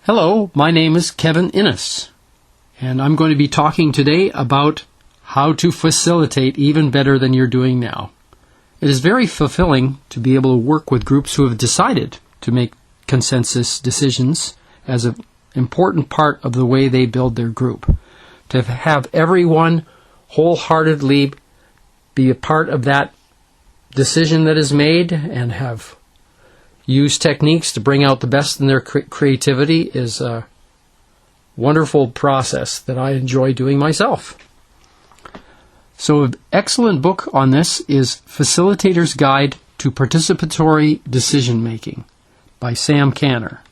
Hello, my name is Kevin Innes, and I'm going to be talking today about how to facilitate even better than you're doing now. It is very fulfilling to be able to work with groups who have decided to make consensus decisions as an important part of the way they build their group. To have everyone wholeheartedly be a part of that decision that is made and have use techniques to bring out the best in their creativity is a wonderful process that I enjoy doing myself. So an excellent book on this is Facilitator's Guide to Participatory Decision Making by Sam Canner.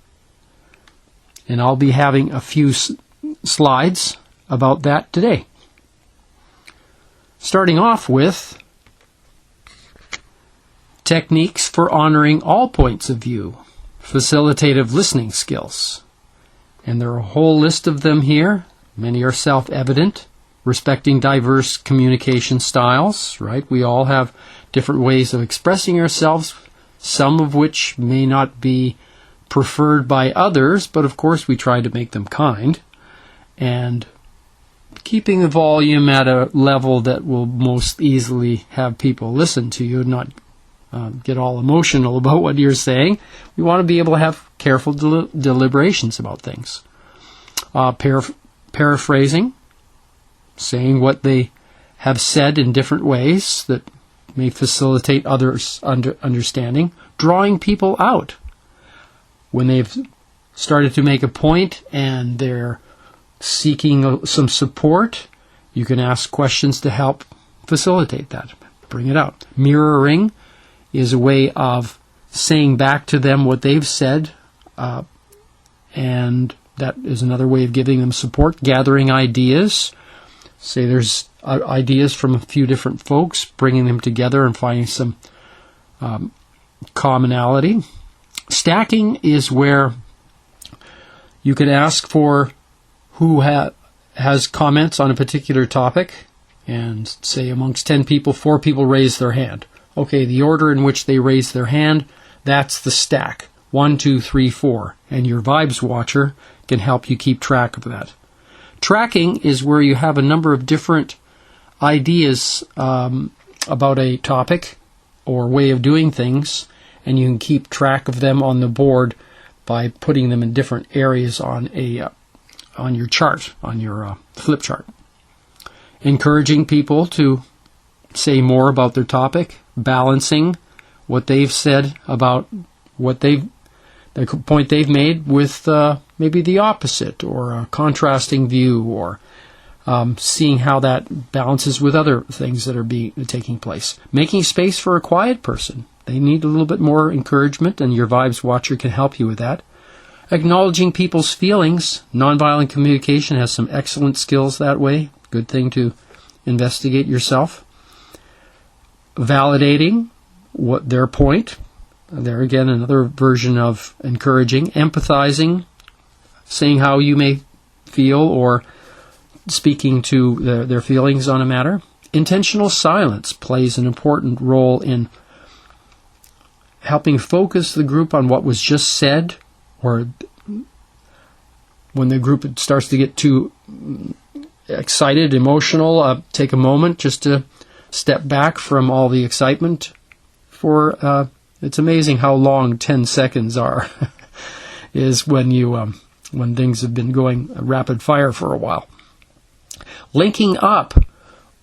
And I'll be having a few slides about that today. Starting off with techniques for honoring all points of view, facilitative listening skills. And there are a whole list of them here. Many are self-evident. Respecting diverse communication styles, right? We all have different ways of expressing ourselves, some of which may not be preferred by others, but of course we try to make them kind. And keeping the volume at a level that will most easily have people listen to you, not get all emotional about what you're saying. We want to be able to have careful deliberations about things. Paraphrasing, saying what they have said in different ways that may facilitate others' understanding. Drawing people out. When they've started to make a point and they're seeking some support, you can ask questions to help facilitate that. Bring it out. Mirroring is a way of saying back to them what they've said, and that is another way of giving them support. Gathering ideas. Say there's ideas from a few different folks, bringing them together and finding some commonality. Stacking is where you can ask for who has comments on a particular topic, and say amongst 10 people, 4 people raise their hand. Okay, the order in which they raise their hand, that's the stack. 1, 2, 3, 4. And your Vibes Watcher can help you keep track of that. Tracking is where you have a number of different ideas about a topic or way of doing things, and you can keep track of them on the board by putting them in different areas on your chart, on your flip chart. Encouraging people to say more about their topic, balancing what they've said about the point they've made with maybe the opposite or a contrasting view, or seeing how that balances with other things that are taking place. Making space for a quiet person. They need a little bit more encouragement, and your Vibes Watcher can help you with that. Acknowledging people's feelings. Nonviolent communication has some excellent skills that way. Good thing to investigate yourself. Validating what their point. There again, another version of encouraging. Empathizing, saying how you may feel or speaking to their feelings on a matter. Intentional silence plays an important role in helping focus the group on what was just said, or when the group starts to get too excited, emotional, take a moment just to step back from all the excitement. It's amazing how long 10 seconds are is when things have been going rapid fire for a while. Linking up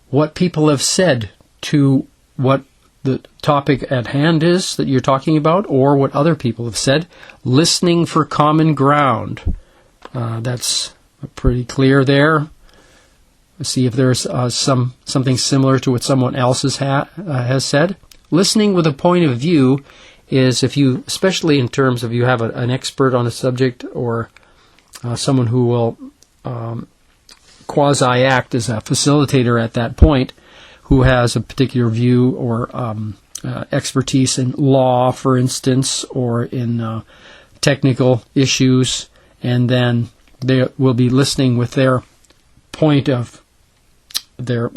what people have said to what the topic at hand is that you're talking about, or what other people have said. Listening for common ground. That's pretty clear there. See if there's something similar to what someone else has said. Listening with a point of view is, if you, especially in terms of you have an expert on a subject, or someone who will quasi-act as a facilitator at that point, who has a particular view or expertise in law, for instance, or in technical issues, and then they will be listening with their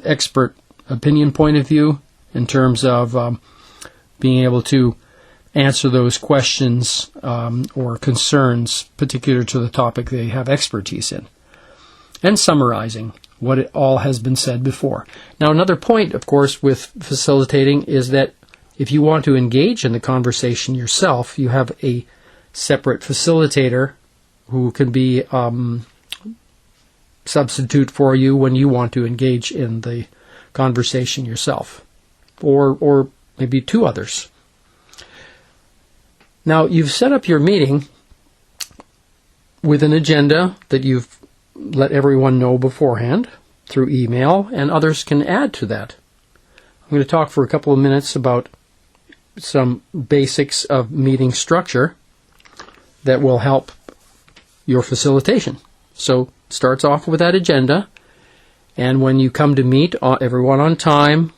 expert opinion point of view in terms of being able to answer those questions or concerns particular to the topic they have expertise in, and summarizing what it all has been said before. Now, another point, of course, with facilitating is that if you want to engage in the conversation yourself, you have a separate facilitator who can be substitute for you when you want to engage in the conversation yourself, or maybe two others. Now, you've set up your meeting with an agenda that you've let everyone know beforehand through email, and others can add to that. I'm going to talk for a couple of minutes about some basics of meeting structure that will help your facilitation. So, it starts off with that agenda, and when you come to meet everyone on time,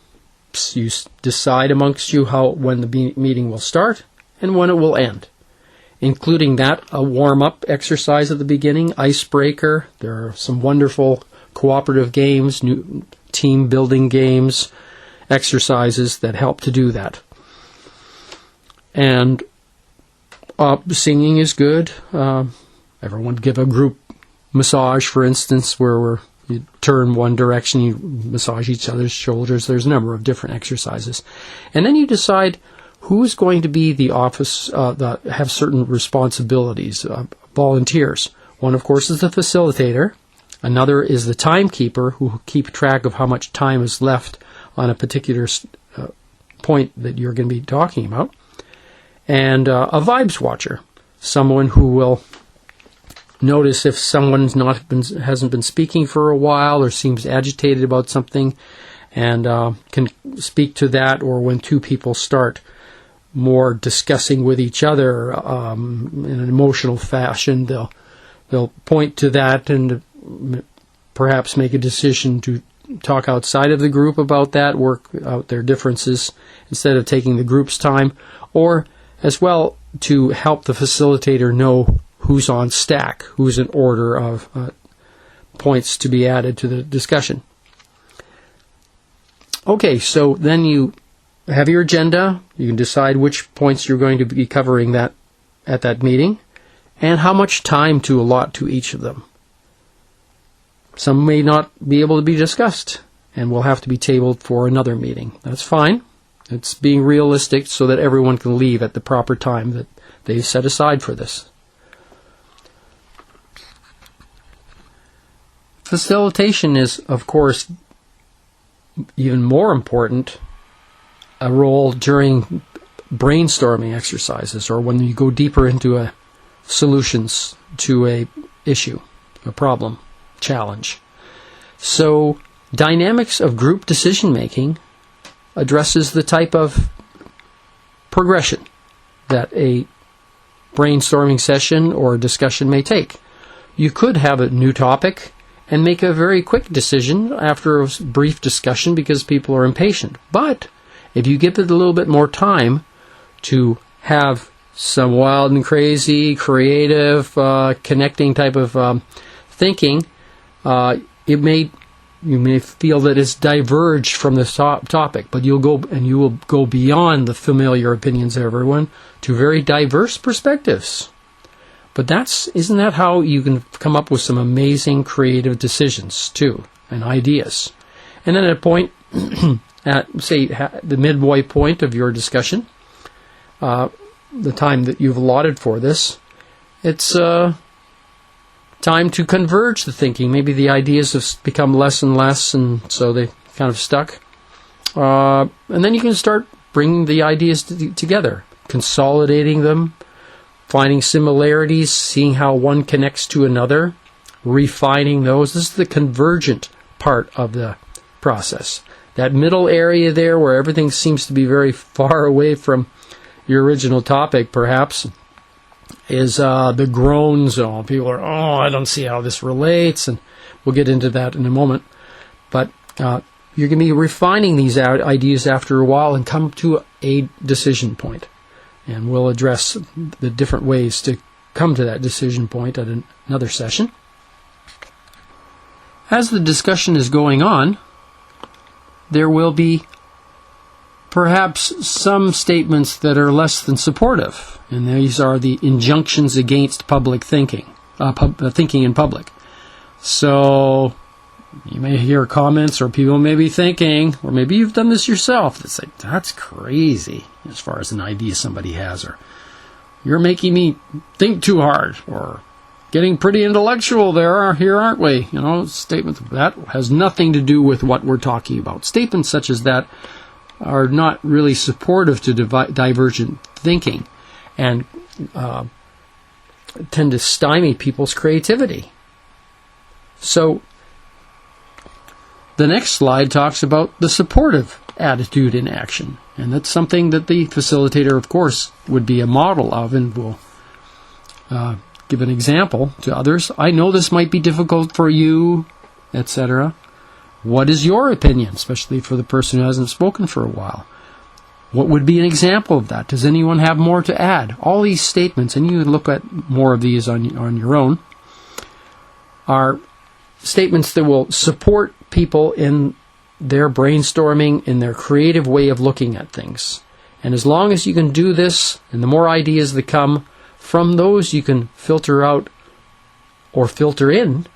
you decide amongst you when the meeting will start and when it will end, including that a warm-up exercise at the beginning, icebreaker. There are some wonderful cooperative games, new team-building games, exercises that help to do that. And singing is good. Everyone give a group massage, for instance, where you turn one direction, you massage each other's shoulders. There's a number of different exercises. And then you decide who's going to be the office that have certain responsibilities, volunteers. One, of course, is the facilitator. Another is the timekeeper, who keep track of how much time is left on a particular point that you're going to be talking about. And a vibes watcher, someone who will notice if someone's hasn't been speaking for a while or seems agitated about something, and can speak to that, or when two people start more discussing with each other in an emotional fashion, they'll point to that and perhaps make a decision to talk outside of the group about that, work out their differences instead of taking the group's time, or as well to help the facilitator know who's on stack, who's in order of points to be added to the discussion. Okay, so then you have your agenda. You can decide which points you're going to be covering at that meeting, and how much time to allot to each of them. Some may not be able to be discussed and will have to be tabled for another meeting. That's fine. It's being realistic so that everyone can leave at the proper time that they've set aside for this. Facilitation is, of course, even more important, a role during brainstorming exercises, or when you go deeper into solutions to a issue, a problem, challenge. So, dynamics of group decision-making addresses the type of progression that a brainstorming session or discussion may take. You could have a new topic and make a very quick decision after a brief discussion because people are impatient. But if you give it a little bit more time to have some wild and crazy, creative, connecting type of thinking, you may feel that it's diverged from the topic, but you will go beyond the familiar opinions of everyone to very diverse perspectives. But isn't that how you can come up with some amazing creative decisions too, and ideas? And then at a point, at say the midway point of your discussion, the time that you've allotted for this, it's time to converge the thinking. Maybe the ideas have become less and less, and so they kind of stuck. And then you can start bringing the ideas together, consolidating them, finding similarities, seeing how one connects to another, refining those. This is the convergent part of the process. That middle area there where everything seems to be very far away from your original topic, perhaps, is the groan zone. People are, I don't see how this relates, and we'll get into that in a moment. But you're going to be refining these ideas after a while and come to a decision point. And we'll address the different ways to come to that decision point at another session. As the discussion is going on, there will be perhaps some statements that are less than supportive, and these are the injunctions against public thinking, thinking in public. So you may hear comments, or people may be thinking, or maybe you've done this yourself, that's like, that's crazy, as far as an idea somebody has, or you're making me think too hard, or getting pretty intellectual here, aren't we? Statements that has nothing to do with what we're talking about. Statements such as that are not really supportive to divergent thinking, and tend to stymie people's creativity. So the next slide talks about the supportive attitude in action, and that's something that the facilitator, of course, would be a model of, and will give an example to others. I know this might be difficult for you, etc. What is your opinion, especially for the person who hasn't spoken for a while? What would be an example of that? Does anyone have more to add? All these statements, and you can look at more of these on your own, are statements that will support people in their brainstorming, in their creative way of looking at things. And as long as you can do this, and the more ideas that come, from those you can filter out or filter in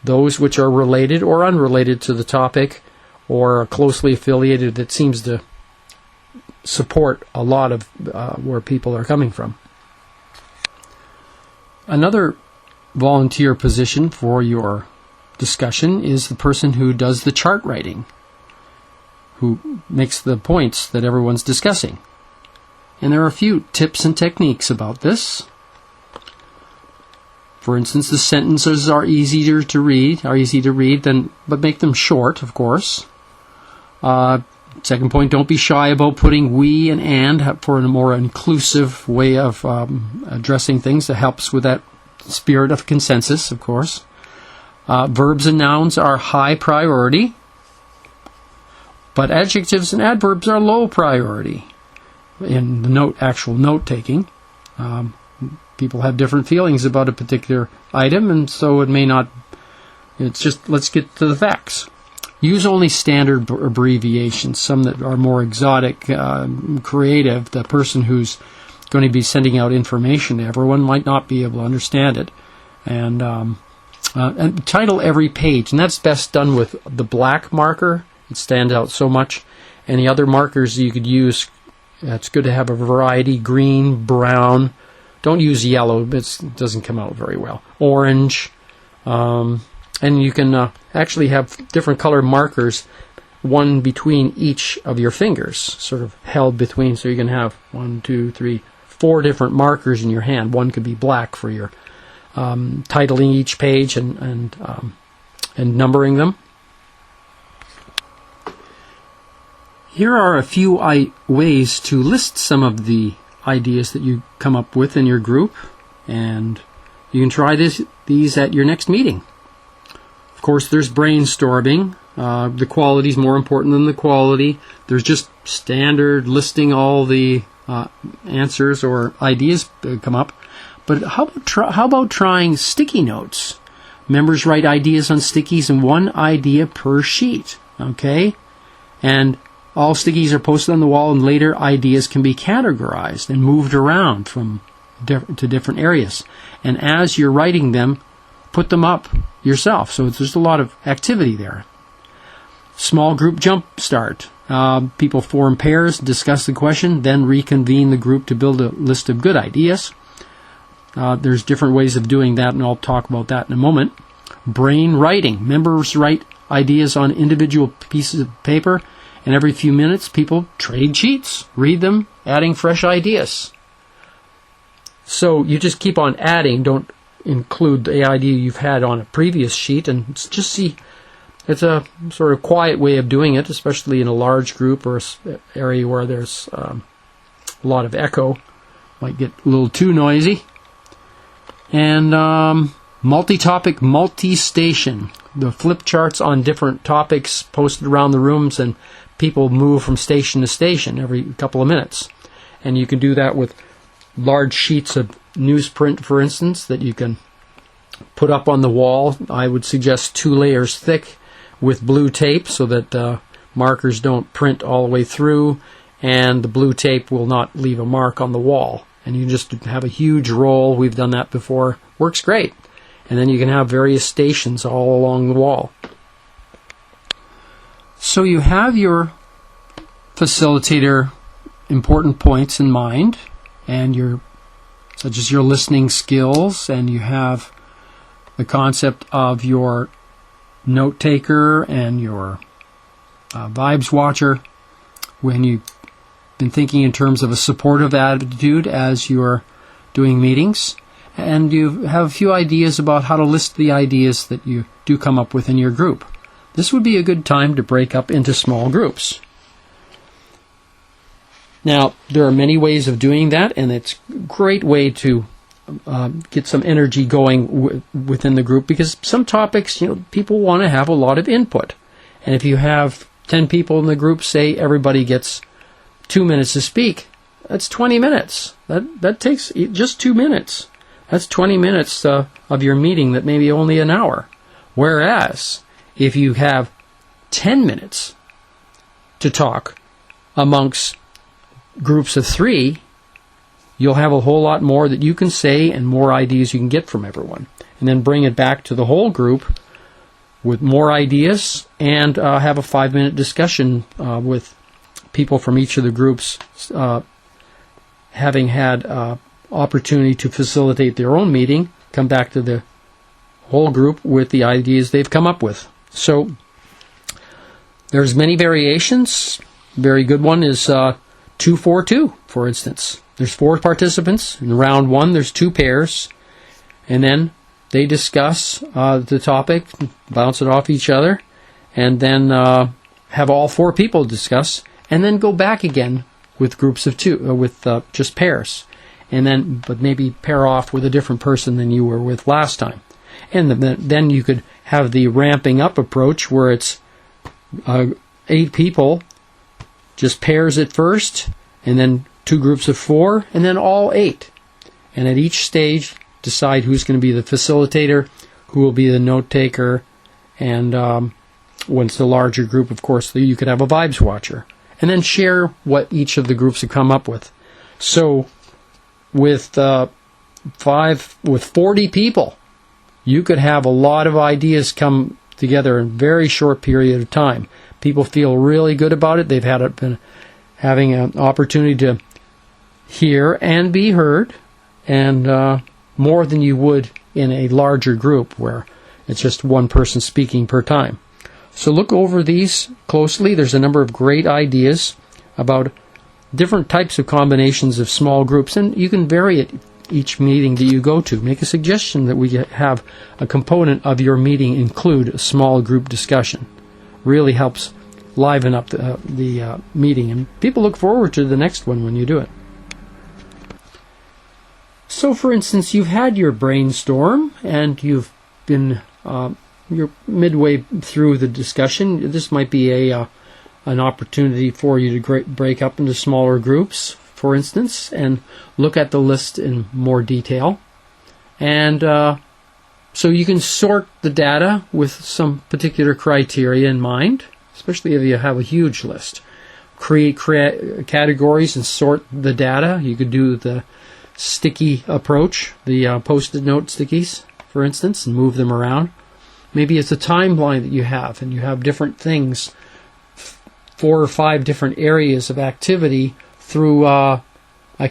those which are related or unrelated to the topic, or closely affiliated, that seems to support a lot of where people are coming from. Another volunteer position for your discussion is the person who does the chart writing, who makes the points that everyone's discussing. And there are a few tips and techniques about this. For instance, the sentences are easy to read, but make them short, of course. Second point, don't be shy about putting we and for a more inclusive way of addressing things that helps with that spirit of consensus, of course. Verbs and nouns are high priority, but adjectives and adverbs are low priority in the actual note-taking. People have different feelings about a particular item, and so it may not... It's just, let's get to the facts. Use only standard abbreviations, some that are more exotic, creative. The person who's going to be sending out information to everyone might not be able to understand it. And title every page, and that's best done with the black marker. It stands out so much. Any other markers you could use, it's good to have a variety: green, brown. Don't use yellow, it doesn't come out very well. Orange. And you can actually have different color markers, one between each of your fingers, sort of held between, so you can have 1, 2, 3, 4 different markers in your hand. One could be black for your titling each page and numbering them. Here are a few ways to list some of the ideas that you come up with in your group, and you can try these at your next meeting. Of course, there's brainstorming. The quality is more important than the quality. There's just standard listing all the answers or ideas that come up. But how about trying sticky notes? Members write ideas on stickies, and one idea per sheet. Okay? And all stickies are posted on the wall, and later ideas can be categorized and moved around to different areas. And as you're writing them, put them up yourself. So there's a lot of activity there. Small group jump start. People form pairs, discuss the question, then reconvene the group to build a list of good ideas. There's different ways of doing that, and I'll talk about that in a moment. Brain writing. Members write ideas on individual pieces of paper, and every few minutes people trade sheets, read them, adding fresh ideas. So you just keep on adding, don't include the idea you've had on a previous sheet, and just see. It's a sort of quiet way of doing it, especially in a large group or an area where there's a lot of echo. Might get a little too noisy. And multi-topic, multi-station. The flip charts on different topics posted around the rooms, and people move from station to station every couple of minutes. And you can do that with large sheets of newsprint, for instance, that you can put up on the wall. I would suggest 2 layers thick with blue tape so that markers don't print all the way through, and the blue tape will not leave a mark on the wall. And you just have a huge roll. We've done that before. Works great. And then you can have various stations all along the wall. So you have your facilitator important points in mind, and such as your listening skills, and you have the concept of your note taker and your vibes watcher, when you've been thinking in terms of a supportive attitude as you're doing meetings, and you have a few ideas about how to list the ideas that you do come up with in your group. This would be a good time to break up into small groups. Now, there are many ways of doing that, and it's a great way to get some energy going within the group, because some topics, people want to have a lot of input. And if you have 10 people in the group, say everybody gets 2 minutes to speak, that's 20 minutes. That takes just 2 minutes. That's 20 minutes of your meeting that may be only an hour. Whereas, if you have 10 minutes to talk amongst groups of 3, you'll have a whole lot more that you can say and more ideas you can get from everyone. And then bring it back to the whole group with more ideas, and have a 5-minute discussion with people from each of the groups having had opportunity to facilitate their own meeting, come back to the whole group with the ideas they've come up with. So there's many variations. Very good one is 2-4-2, for instance. There's 4 participants. In round 1, there's 2 pairs. And then they discuss the topic, bounce it off each other, and then have all 4 people discuss, and then go back again with groups of 2, with just pairs. And then, but maybe pair off with a different person than you were with last time. And then you could have the ramping up approach, where it's 8 people, just pairs at first, and then 2 groups of 4, and then all 8. And at each stage, decide who's going to be the facilitator, who will be the note taker, and when it's a larger group, of course, you could have a vibes watcher. And then share what each of the groups have come up with. So with 40 people, you could have a lot of ideas come together in a very short period of time. People feel really good about it. They've been having an opportunity to hear and be heard, and more than you would in a larger group where it's just one person speaking per time. So look over these closely. There's a number of great ideas about different types of combinations of small groups, and you can vary it each meeting that you go to. Make a suggestion that we have a component of your meeting include a small group discussion. Really helps liven up the meeting, and people look forward to the next one when you do it. So, for instance, you've had your brainstorm, and you've been you're midway through the discussion. This might be an opportunity for you to break up into smaller groups, for instance, and look at the list in more detail. And so you can sort the data with some particular criteria in mind, especially if you have a huge list. Create categories and sort the data. You could do the sticky approach, the post-it note stickies, for instance, and move them around. Maybe it's a timeline that you have, and you have different things, 4 or 5 different areas of activity through a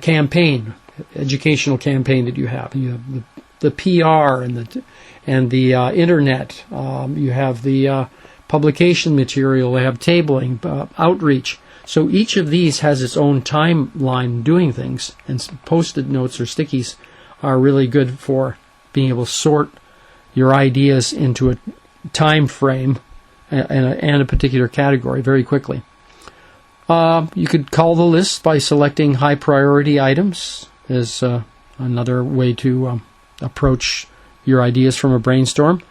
campaign, educational campaign that you have. You have the PR and the internet. You have the publication material. You have tabling, outreach. So each of these has its own timeline doing things, and post-it notes or stickies are really good for being able to sort your ideas into a time frame and a particular category very quickly. You could call the list by selecting high priority items as another way to approach your ideas from a brainstorm.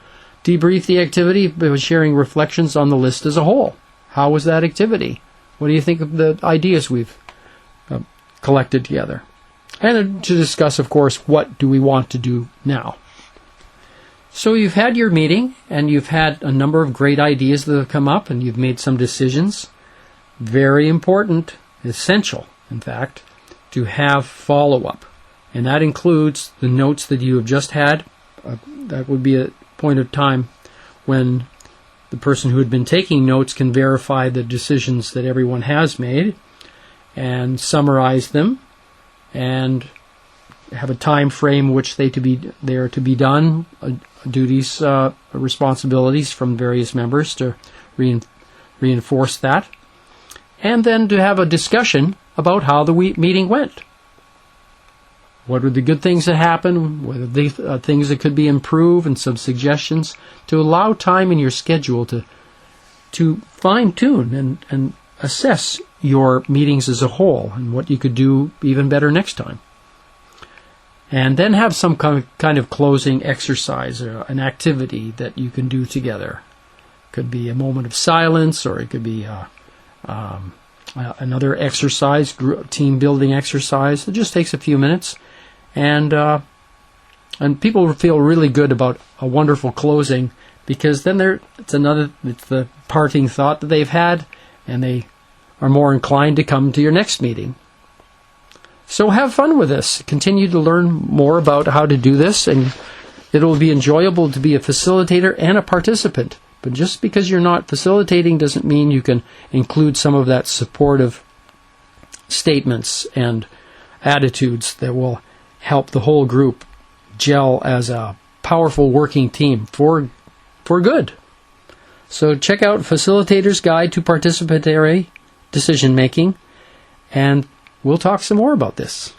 Debrief the activity by sharing reflections on the list as a whole. How was that activity? What do you think of the ideas we've collected together? And to discuss, of course, what do we want to do now? So you've had your meeting, and you've had a number of great ideas that have come up, and you've made some decisions. Very important essential, in fact, to have follow-up. And that includes the notes that you have just had. That would be a point of time when the person who had been taking notes can verify the decisions that everyone has made and summarize them and have a time frame which they are to be done, duties, responsibilities from various members to reinforce that, and then to have a discussion about how the meeting went. What were the good things that happened? What are the things that could be improved, and some suggestions to allow time in your schedule to fine-tune and assess your meetings as a whole and what you could do even better next time. And then have some kind of closing exercise or an activity that you can do together. It could be a moment of silence, or it could be another exercise, team building exercise. It just takes a few minutes, and people feel really good about a wonderful closing, because then it's the parting thought that they've had, and they are more inclined to come to your next meeting. So have fun with this. Continue to learn more about how to do this, and it'll be enjoyable to be a facilitator and a participant. But just because you're not facilitating doesn't mean you can include some of that supportive statements and attitudes that will help the whole group gel as a powerful working team for good. So check out Facilitator's Guide to Participatory Decision Making, and we'll talk some more about this.